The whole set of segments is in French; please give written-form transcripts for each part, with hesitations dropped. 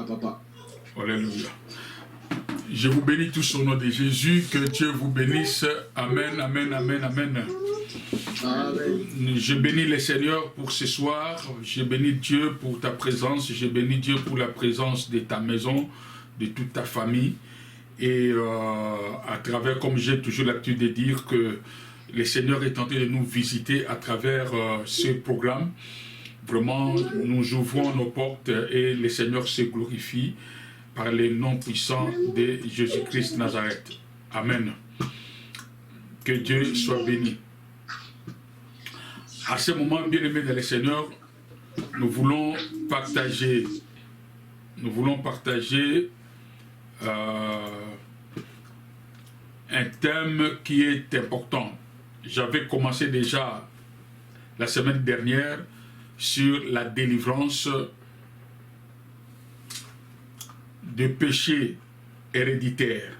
papa. Alléluia. Je vous bénis tous au nom de Jésus, que Dieu vous bénisse. Amen, amen, amen, amen. Amen. Je bénis le Seigneur pour ce soir, je bénis Dieu pour ta présence, je bénis Dieu pour la présence de ta maison, de toute ta famille. Et à travers, comme j'ai toujours l'habitude de dire, que le Seigneur est en train de nous visiter à travers ce programme. Vraiment, nous ouvrons nos portes et le Seigneur se glorifie par les noms puissants de Jésus-Christ Nazareth. Amen. Que Dieu soit béni. À ce moment, bien-aimés dans le Seigneur, nous voulons partager un thème qui est important. J'avais commencé déjà la semaine dernière sur la délivrance de péchés héréditaires.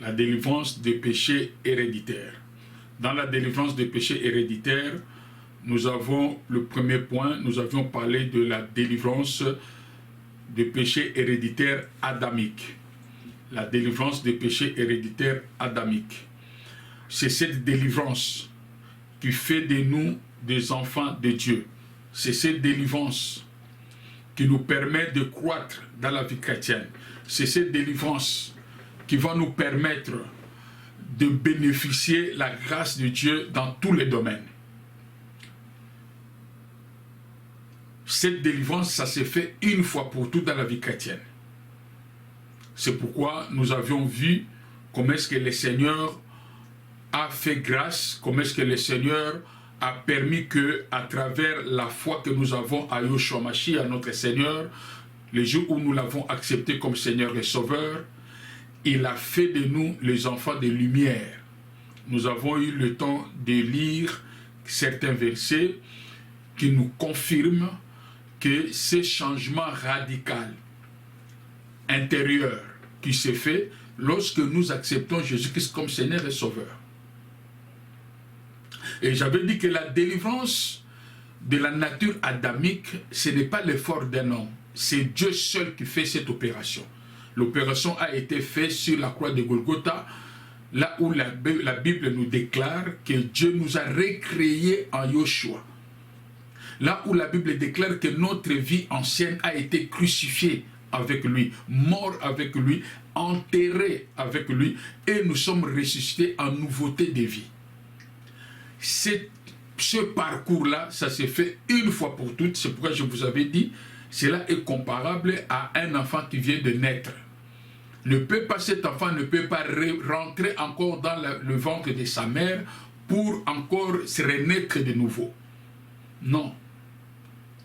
La délivrance des péchés héréditaires. Dans la délivrance des péchés héréditaires, nous avons le premier point, nous avions parlé de la délivrance des péchés héréditaires adamiques. La délivrance des péchés héréditaires adamiques. C'est cette délivrance qui fait de nous des enfants de Dieu. C'est cette délivrance qui nous permet de croître dans la vie chrétienne. C'est cette délivrance qui va nous permettre de bénéficier la grâce de Dieu dans tous les domaines. Cette délivrance, ça s'est fait une fois pour toutes dans la vie chrétienne. C'est pourquoi nous avions vu comment est-ce que le Seigneur a fait grâce, comment est-ce que le Seigneur a permis que, à travers la foi que nous avons à Yeshua Mashiach, à notre Seigneur, le jour où nous l'avons accepté comme Seigneur et Sauveur, il a fait de nous les enfants de lumière. Nous avons eu le temps de lire certains versets qui nous confirment que ce changement radical intérieur qui s'est fait lorsque nous acceptons Jésus-Christ comme Seigneur et Sauveur. Et j'avais dit que la délivrance de la nature adamique, ce n'est pas l'effort d'un homme. C'est Dieu seul qui fait cette opération. L'opération a été faite sur la croix de Golgotha, là où la Bible nous déclare que Dieu nous a recréés en Yeshua. Là où la Bible déclare que notre vie ancienne a été crucifiée avec lui, mort avec lui, enterré avec lui, et nous sommes ressuscités en nouveauté de vie. Ce parcours-là, ça s'est fait une fois pour toutes. C'est pourquoi je vous avais dit, cela est comparable à un enfant qui vient de naître. Cet enfant ne peut pas rentrer encore dans le ventre de sa mère pour encore se renaître de nouveau. Non.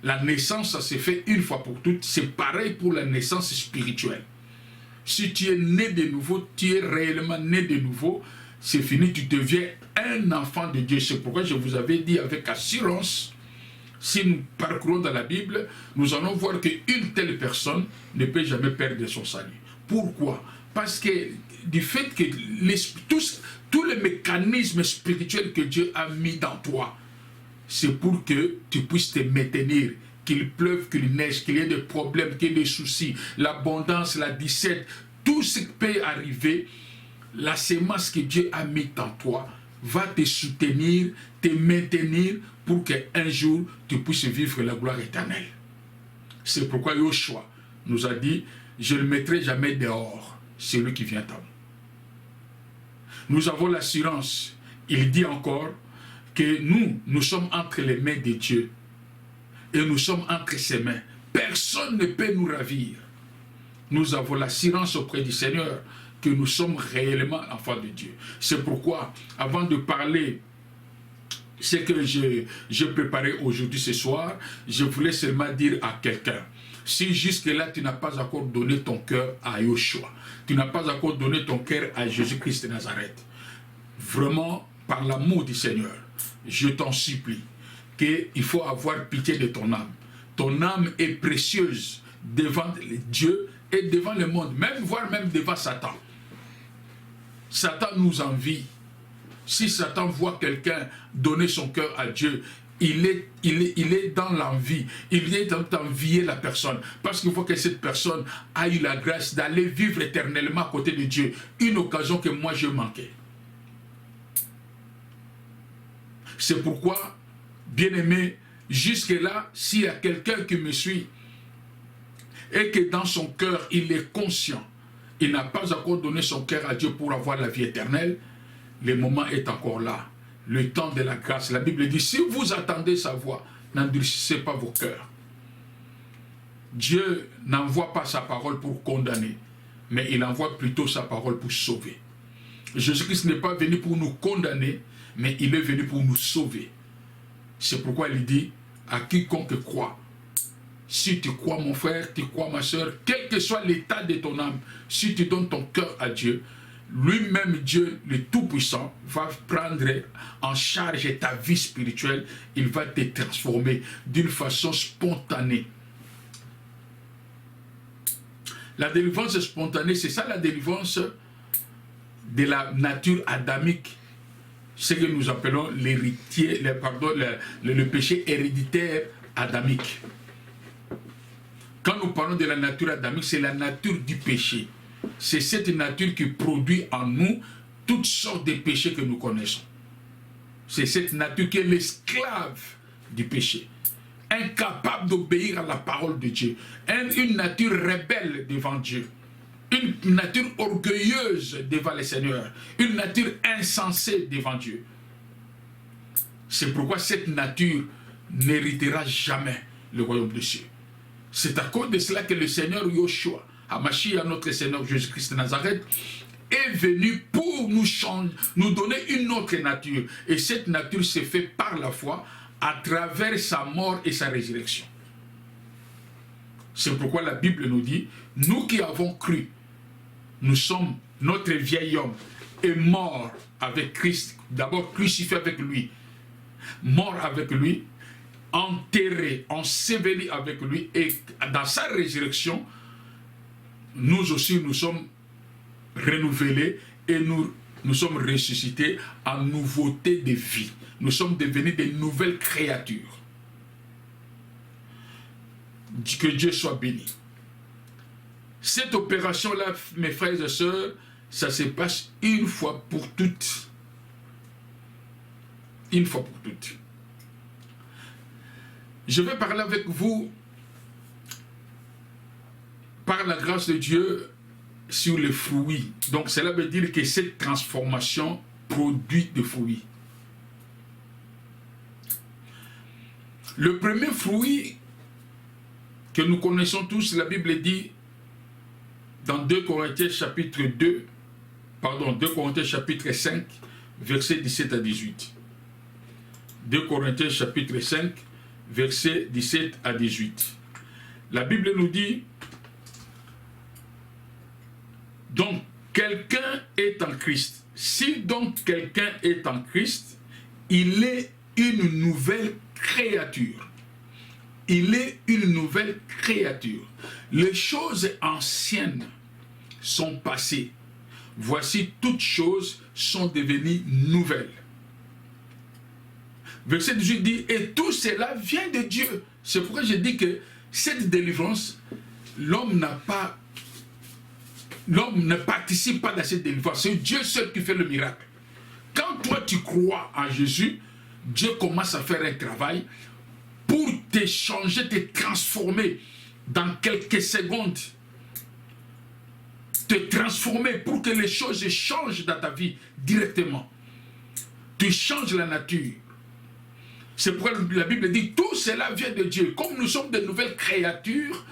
La naissance, ça s'est fait une fois pour toutes. C'est pareil pour la naissance spirituelle. Si tu es né de nouveau, tu es réellement né de nouveau, c'est fini, tu deviens un enfant de Dieu. C'est pourquoi je vous avais dit avec assurance, si nous parcourons dans la Bible, nous allons voir qu'une telle personne ne peut jamais perdre son salut. Pourquoi? Parce que du fait que tous les mécanismes spirituels que Dieu a mis dans toi, c'est pour que tu puisses te maintenir, qu'il pleuve, qu'il neige, qu'il y ait des problèmes, qu'il y ait des soucis, l'abondance, la disette, tout ce qui peut arriver, la sémence que Dieu a mis en toi va te soutenir, te maintenir pour qu'un jour tu puisses vivre la gloire éternelle. C'est pourquoi Yeshua nous a dit, je ne le mettrai jamais dehors, celui qui vient à moi. Nous avons l'assurance, il dit encore, que nous sommes entre les mains de Dieu et nous sommes entre ses mains. Personne ne peut nous ravir. Nous avons l'assurance auprès du Seigneur que nous sommes réellement enfants de Dieu. C'est pourquoi, avant de parler ce que j'ai préparé aujourd'hui, ce soir, je voulais seulement dire à quelqu'un, si jusque-là tu n'as pas encore donné ton cœur à Yeshua, tu n'as pas encore donné ton cœur à Jésus-Christ de Nazareth, vraiment, par l'amour du Seigneur, je t'en supplie qu'il faut avoir pitié de ton âme. Ton âme est précieuse devant Dieu et devant le monde, voire même devant Satan. Satan nous envie. Si Satan voit quelqu'un donner son cœur à Dieu, il est dans l'envie. Il est d'envier la personne. Parce qu'il faut que cette personne ait eu la grâce d'aller vivre éternellement à côté de Dieu. Une occasion que moi je manquais. C'est pourquoi, bien-aimé, jusque-là, s'il y a quelqu'un qui me suit et que dans son cœur, il est conscient, il n'a pas encore donné son cœur à Dieu pour avoir la vie éternelle, le moment est encore là. Le temps de la grâce. La Bible dit, si vous attendez sa voix, n'endurcissez pas vos cœurs. Dieu n'envoie pas sa parole pour condamner, mais il envoie plutôt sa parole pour sauver. Jésus-Christ n'est pas venu pour nous condamner, mais il est venu pour nous sauver. C'est pourquoi il dit, à quiconque croit, si tu crois mon frère, tu crois ma soeur, quel que soit l'état de ton âme, si tu donnes ton cœur à Dieu, lui-même Dieu, le Tout-Puissant, va prendre en charge ta vie spirituelle, il va te transformer d'une façon spontanée. La délivrance spontanée, c'est ça la délivrance de la nature adamique. Ce que nous appelons l'héritier, le péché héréditaire adamique. Quand nous parlons de la nature adamique, c'est la nature du péché. C'est cette nature qui produit en nous toutes sortes de péchés que nous connaissons. C'est cette nature qui est l'esclave du péché. Incapable d'obéir à la parole de Dieu. Une nature rebelle devant Dieu. Une nature orgueilleuse devant le Seigneur. Une nature insensée devant Dieu. C'est pourquoi cette nature n'héritera jamais le royaume des cieux. C'est à cause de cela que le Seigneur Yoshua, Hamashiach, notre Seigneur Jésus-Christ de Nazareth, est venu pour nous donner une autre nature. Et cette nature s'est faite par la foi à travers sa mort et sa résurrection. C'est pourquoi la Bible nous dit, nous qui avons cru, notre vieil homme est mort avec Christ, d'abord crucifié avec lui, mort avec lui, enterré, enseveli avec lui, et dans sa résurrection, nous aussi nous sommes renouvelés et nous sommes ressuscités en nouveauté de vie. Nous sommes devenus des nouvelles créatures. Que Dieu soit béni. Cette opération-là, mes frères et sœurs, ça se passe une fois pour toutes. Une fois pour toutes. Je vais parler avec vous, par la grâce de Dieu, sur les fruits. Donc cela veut dire que cette transformation produit des fruits. Le premier fruit que nous connaissons tous, la Bible dit dans 2 Corinthiens chapitre 2 Corinthiens chapitre 5, versets 17 à 18. 2 Corinthiens chapitre 5, versets 17 à 18. La Bible nous dit, donc quelqu'un est en Christ. Si donc quelqu'un est en Christ, il est une nouvelle créature. Il est une nouvelle créature. Les choses anciennes sont passées. Voici, toutes choses sont devenues nouvelles. Verset 18 dit, et tout cela vient de Dieu. C'est pourquoi je dis que cette délivrance, l'homme ne participe pas dans cette délivrance. C'est Dieu seul qui fait le miracle. Quand toi tu crois en Jésus, Dieu commence à faire un travail pour te changer, te transformer dans quelques secondes. Te transformer pour que les choses changent dans ta vie directement. Tu changes la nature. C'est pourquoi la Bible dit, tout cela vient de Dieu. Comme nous sommes de nouvelles créatures,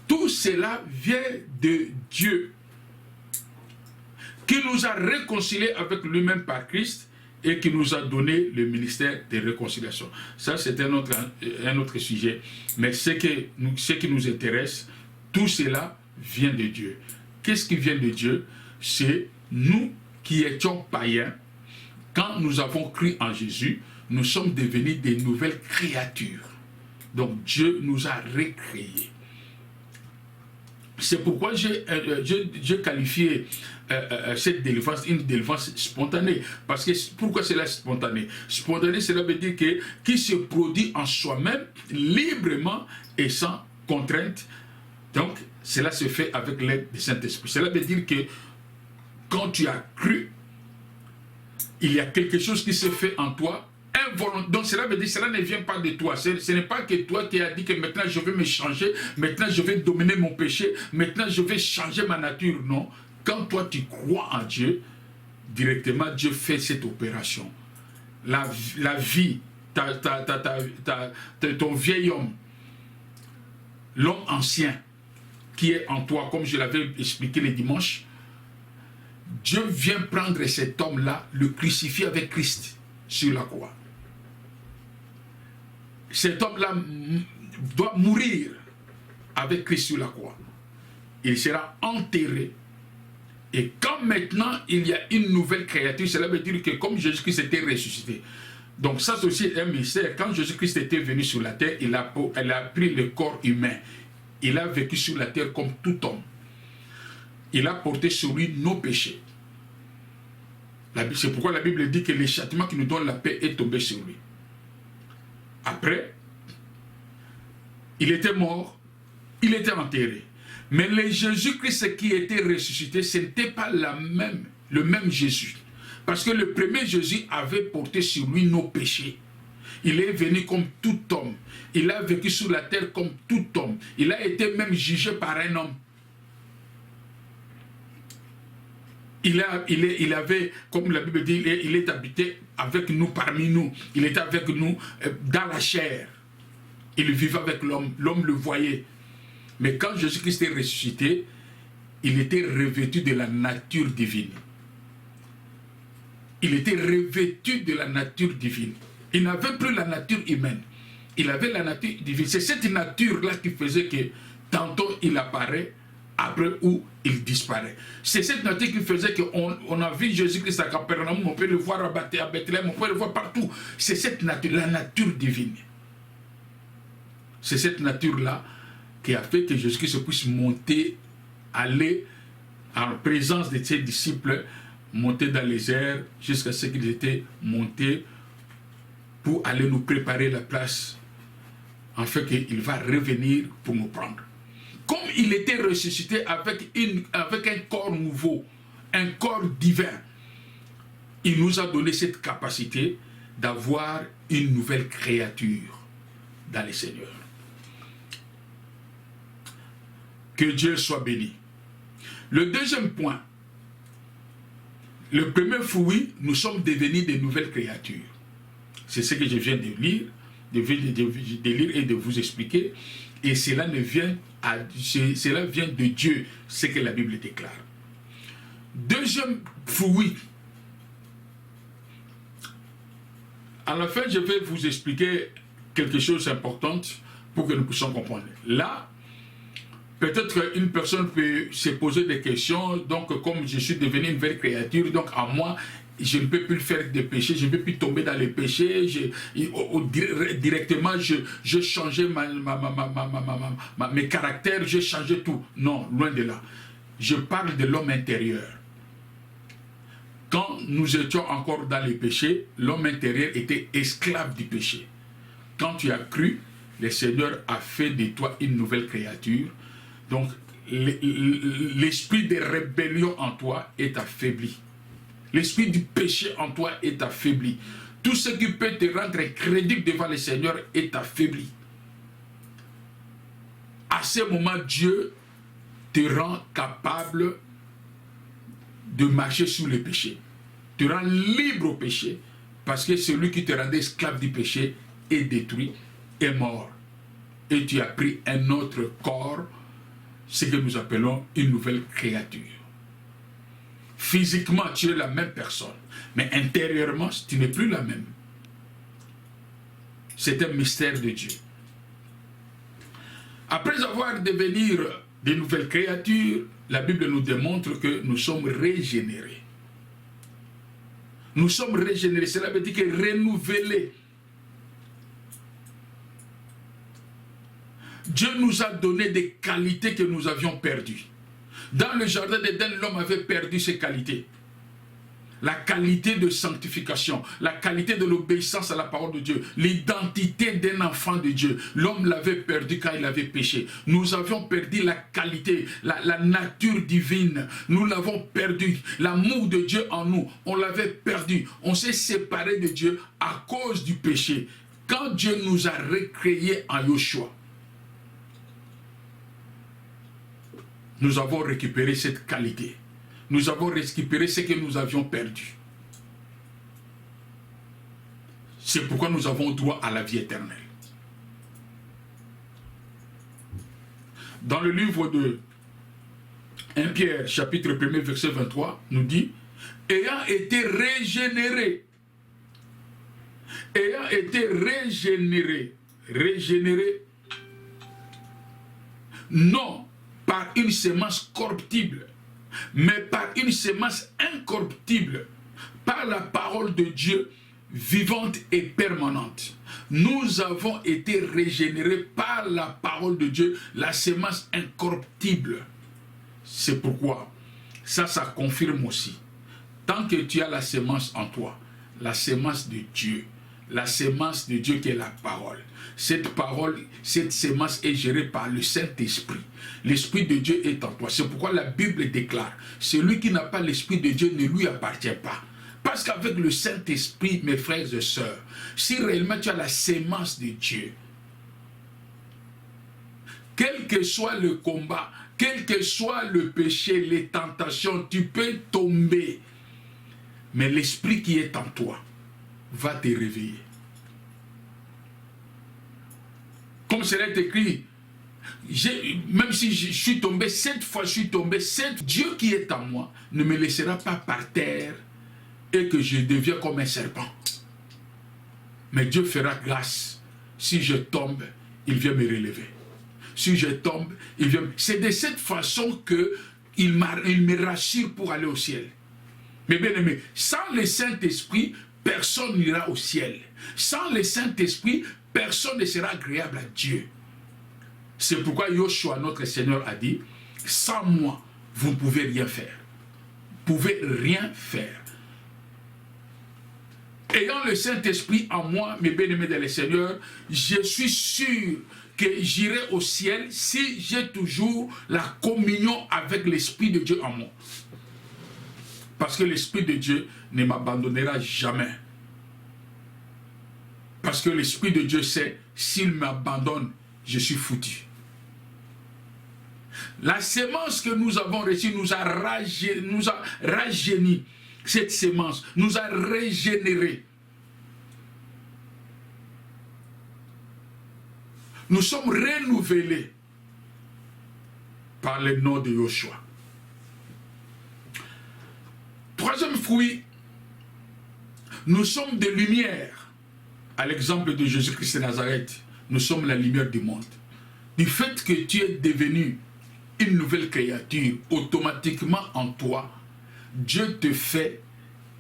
tout cela vient de Dieu, qui nous a réconciliés avec lui-même par Christ et qui nous a donné le ministère de réconciliation. Ça, c'est un autre sujet. Mais ce qui nous intéresse, tout cela vient de Dieu. Qu'est-ce qui vient de Dieu? C'est nous qui étions païens. Quand nous avons cru en Jésus, nous sommes devenus des nouvelles créatures. Donc Dieu nous a recréés. C'est pourquoi j'ai qualifié cette délivrance une délivrance spontanée. Parce que pourquoi c'est là spontané? Spontané, cela veut dire que qui se produit en soi-même, librement et sans contrainte. Donc, cela se fait avec l'aide du Saint-Esprit. Cela veut dire que quand tu as cru, il y a quelque chose qui se fait en toi. Donc cela veut dire que cela ne vient pas de toi. Ce n'est pas que toi qui as dit que maintenant je vais me changer, maintenant je vais dominer mon péché, maintenant je vais changer ma nature. Non. Quand toi tu crois en Dieu, directement Dieu fait cette opération. La vie, ton vieil homme, l'homme ancien qui est en toi, comme je l'avais expliqué le dimanche, Dieu vient prendre cet homme-là, le crucifier avec Christ sur la croix. Cet homme-là doit mourir avec Christ sur la croix. Il sera enterré. Et quand maintenant il y a une nouvelle créature, cela veut dire que comme Jésus-Christ était ressuscité. Donc ça c'est aussi un mystère. Quand Jésus-Christ était venu sur la terre, il a pris le corps humain. Il a vécu sur la terre comme tout homme. Il a porté sur lui nos péchés. C'est pourquoi la Bible dit que le châtiment qui nous donne la paix est tombé sur lui. Après, il était mort, il était enterré. Mais le Jésus-Christ qui était ressuscité, ce n'était pas le même Jésus. Parce que le premier Jésus avait porté sur lui nos péchés. Il est venu comme tout homme. Il a vécu sur la terre comme tout homme. Il a été même jugé par un homme. Il avait, comme la Bible dit, il est habité avec nous, parmi nous. Il était avec nous dans la chair. Il vivait avec l'homme. L'homme le voyait. Mais quand Jésus-Christ est ressuscité, il était revêtu de la nature divine. Il était revêtu de la nature divine. Il n'avait plus la nature humaine. Il avait la nature divine. C'est cette nature-là qui faisait que tantôt il apparaît, après où il disparaît. C'est cette nature qui faisait qu'on a vu Jésus-Christ à Capernaum, on peut le voir à Bethléem, on peut le voir partout. C'est cette nature, la nature divine. C'est cette nature-là qui a fait que Jésus-Christ puisse monter, aller en présence de ses disciples, monter dans les airs jusqu'à ce qu'ils étaient montés pour aller nous préparer la place, en fait qu'il va revenir pour nous prendre. Comme il était ressuscité avec un corps nouveau, un corps divin, il nous a donné cette capacité d'avoir une nouvelle créature dans le Seigneur. Que Dieu soit béni. Le deuxième point, le premier fruit, nous sommes devenus de nouvelles créatures. C'est ce que je viens de lire, de lire et de vous expliquer. Et cela vient de Dieu, ce que la Bible déclare. Deuxième fruit. À la fin, je vais vous expliquer quelque chose d'important pour que nous puissions comprendre. Là, peut-être une personne peut se poser des questions, donc comme je suis devenu une nouvelle créature, donc à moi, je ne peux plus faire de péché, je ne peux plus tomber dans les péchés, directement je changeais mes caractères, je changeais tout. Non, loin de là. Je parle de l'homme intérieur. Quand nous étions encore dans les péchés, l'homme intérieur était esclave du péché. Quand tu as cru, le Seigneur a fait de toi une nouvelle créature. Donc, l'esprit de rébellion en toi est affaibli. L'esprit du péché en toi est affaibli. Tout ce qui peut te rendre crédible devant le Seigneur est affaibli. À ce moment, Dieu te rend capable de marcher sous le péché. Te rend libre au péché. Parce que celui qui te rendait esclave du péché est détruit, est mort. Et tu as pris un autre corps, ce que nous appelons une nouvelle créature. Physiquement, tu es la même personne, mais intérieurement, tu n'es plus la même. C'est un mystère de Dieu. Après avoir devenir de nouvelles créatures, la Bible nous démontre que nous sommes régénérés. Nous sommes régénérés, cela veut dire que renouvelés. Dieu nous a donné des qualités que nous avions perdues. Dans le jardin d'Éden, l'homme avait perdu ses qualités. La qualité de sanctification, la qualité de l'obéissance à la parole de Dieu, l'identité d'un enfant de Dieu. L'homme l'avait perdu quand il avait péché. Nous avions perdu la qualité, la nature divine. Nous l'avons perdu. L'amour de Dieu en nous, on l'avait perdu. On s'est séparé de Dieu à cause du péché. Quand Dieu nous a recréés en Yoshua, nous avons récupéré cette qualité. Nous avons récupéré ce que nous avions perdu. C'est pourquoi nous avons droit à la vie éternelle. Dans le livre de 1 Pierre, chapitre 1, verset 23, nous dit, ayant été régénéré, non par une semence corruptible, mais par une semence incorruptible, par la parole de Dieu vivante et permanente. Nous avons été régénérés par la parole de Dieu, la semence incorruptible. C'est pourquoi, ça confirme aussi, tant que tu as la semence en toi, la semence de Dieu qui est la parole. Cette parole, cette semence est gérée par le Saint-Esprit. L'Esprit de Dieu est en toi. C'est pourquoi la Bible déclare, celui qui n'a pas l'Esprit de Dieu ne lui appartient pas. Parce qu'avec le Saint-Esprit, mes frères et sœurs, si réellement tu as la semence de Dieu, quel que soit le combat, quel que soit le péché, les tentations, tu peux tomber. Mais l'Esprit qui est en toi va te réveiller. Comme cela est écrit, même si je suis tombé 7 fois, Dieu qui est en moi ne me laissera pas par terre et que je deviens comme un serpent. Mais Dieu fera grâce. Si je tombe, il vient me relever. Si je tombe, il vient... C'est de cette façon qu'il me rassure pour aller au ciel. Mais bien aimé, sans le Saint-Esprit, personne n'ira au ciel. Sans le Saint-Esprit, personne ne sera agréable à Dieu. C'est pourquoi Yoshua, notre Seigneur, a dit, sans moi, vous ne pouvez rien faire. Vous ne pouvez rien faire. Ayant le Saint-Esprit en moi, mes bien-aimés dans le Seigneur, je suis sûr que j'irai au ciel si j'ai toujours la communion avec l'Esprit de Dieu en moi. Parce que l'Esprit de Dieu ne m'abandonnera jamais. Parce que l'Esprit de Dieu sait, s'il m'abandonne, je suis foutu. La semence que nous avons reçue nous a rajeuni. Cette semence nous a régénérés. Nous sommes renouvelés par le nom de Yoshua. Troisième fruit, nous sommes de lumière. À l'exemple de Jésus-Christ de Nazareth, nous sommes la lumière du monde. Du fait que tu es devenu une nouvelle créature, automatiquement en toi, Dieu te fait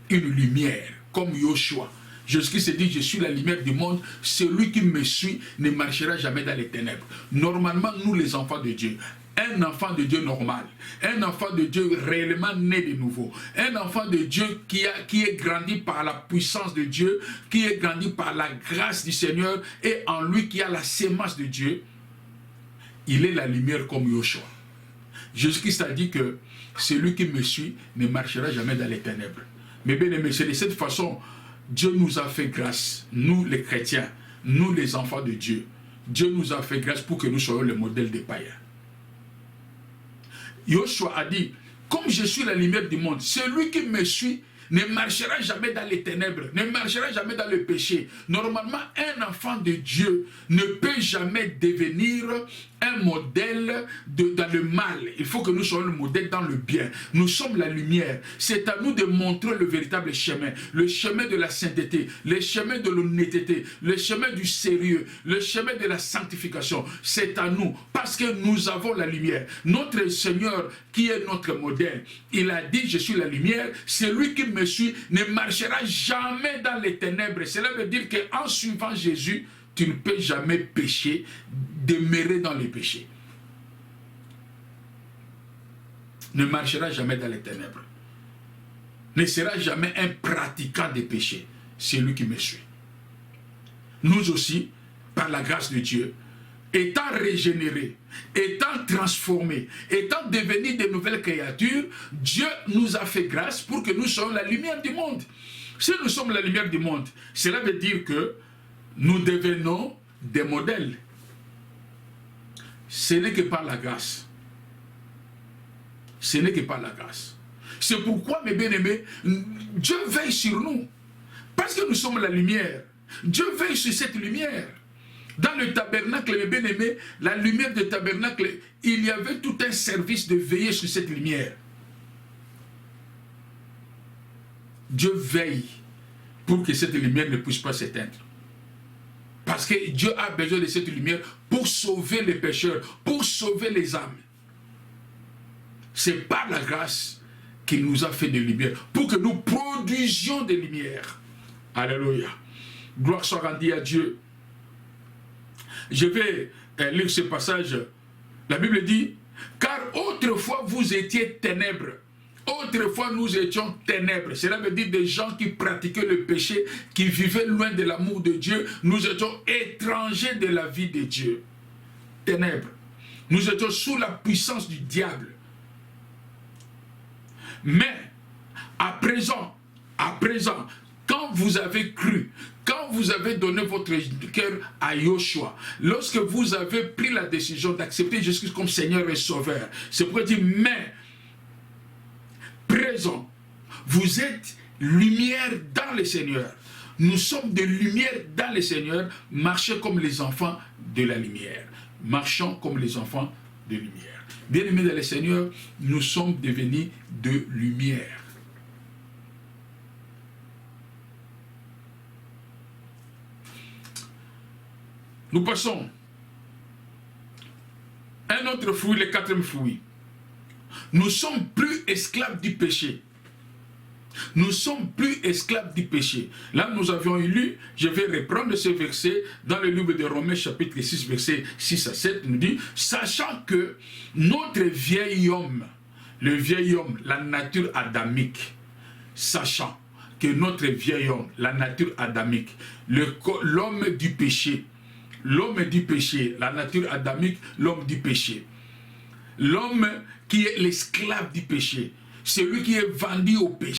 une lumière, comme Yoshua. Jésus-Christ dit, je suis la lumière du monde, celui qui me suit ne marchera jamais dans les ténèbres. Normalement, nous les enfants de Dieu, un enfant de Dieu normal, un enfant de Dieu réellement né de nouveau, un enfant de Dieu qui est grandi par la puissance de Dieu, qui est grandi par la grâce du Seigneur, et en lui qui a la sémence de Dieu, il est la lumière comme Yoshua. Jésus-Christ a dit que celui qui me suit ne marchera jamais dans les ténèbres. Mais bien aimé, c'est de cette façon, Dieu nous a fait grâce, nous les chrétiens, nous les enfants de Dieu. Dieu nous a fait grâce pour que nous soyons le modèle des païens. Yoshua a dit, comme je suis la lumière du monde, celui qui me suit ne marchera jamais dans les ténèbres, ne marchera jamais dans le péché. Normalement, un enfant de Dieu ne peut jamais devenir un modèle dans le mal. Il faut que nous soyons le modèle dans le bien. Nous sommes la lumière. C'est à nous de montrer le véritable chemin. Le chemin de la sainteté, le chemin de l'honnêteté, le chemin du sérieux, le chemin de la sanctification. C'est à nous, parce que nous avons la lumière. Notre Seigneur, qui est notre modèle, il a dit, je suis la lumière. Celui qui me suit ne marchera jamais dans les ténèbres. Cela veut dire qu'en suivant Jésus, tu ne peux jamais pécher, demeurer dans le péché. Ne marchera jamais dans les ténèbres. Ne sera jamais un pratiquant des péchés. C'est lui qui me suit. Nous aussi, par la grâce de Dieu, étant régénérés, étant transformés, étant devenus de nouvelles créatures, Dieu nous a fait grâce pour que nous soyons la lumière du monde. Si nous sommes la lumière du monde, cela veut dire que nous devenons des modèles. Ce n'est que par la grâce. Ce n'est que par la grâce. C'est pourquoi, mes bien-aimés, Dieu veille sur nous. Parce que nous sommes la lumière. Dieu veille sur cette lumière. Dans le tabernacle, mes bien-aimés, la lumière du tabernacle, il y avait tout un service de veiller sur cette lumière. Dieu veille pour que cette lumière ne puisse pas s'éteindre. Parce que Dieu a besoin de cette lumière pour sauver les pécheurs, pour sauver les âmes. C'est par la grâce qu'il nous a fait de lumière, pour que nous produisions des lumières. Alléluia. Gloire soit rendue à Dieu. Je vais lire ce passage. La Bible dit, car autrefois vous étiez ténèbres. Autrefois nous étions ténèbres. Cela veut dire des gens qui pratiquaient le péché, qui vivaient loin de l'amour de Dieu. Nous étions étrangers de la vie de Dieu. Ténèbres. Nous étions sous la puissance du diable. Mais, à présent, quand vous avez cru, quand vous avez donné votre cœur à Yoshua, lorsque vous avez pris la décision d'accepter Jésus comme Seigneur et Sauveur, c'est pourquoi il dit, mais, présent, vous êtes lumière dans le Seigneur. Nous sommes de lumière dans le Seigneur, marchez comme les enfants de la lumière. Marchons comme les enfants de lumière. Bien-aimés dans le Seigneur, nous sommes devenus de lumière. Nous passons. Un autre fruit, le quatrième fruit. Nous ne sommes plus esclaves du péché. Nous ne sommes plus esclaves du péché. Là, nous avions lu, je vais reprendre ce verset dans le livre de Romains, chapitre 6, verset 6 à 7, nous dit, sachant que notre vieil homme, le vieil homme, la nature adamique, sachant que notre vieil homme, la nature adamique, l'homme du péché, la nature adamique, l'homme du péché, l'homme qui est l'esclave du péché, celui qui est vendu au péché,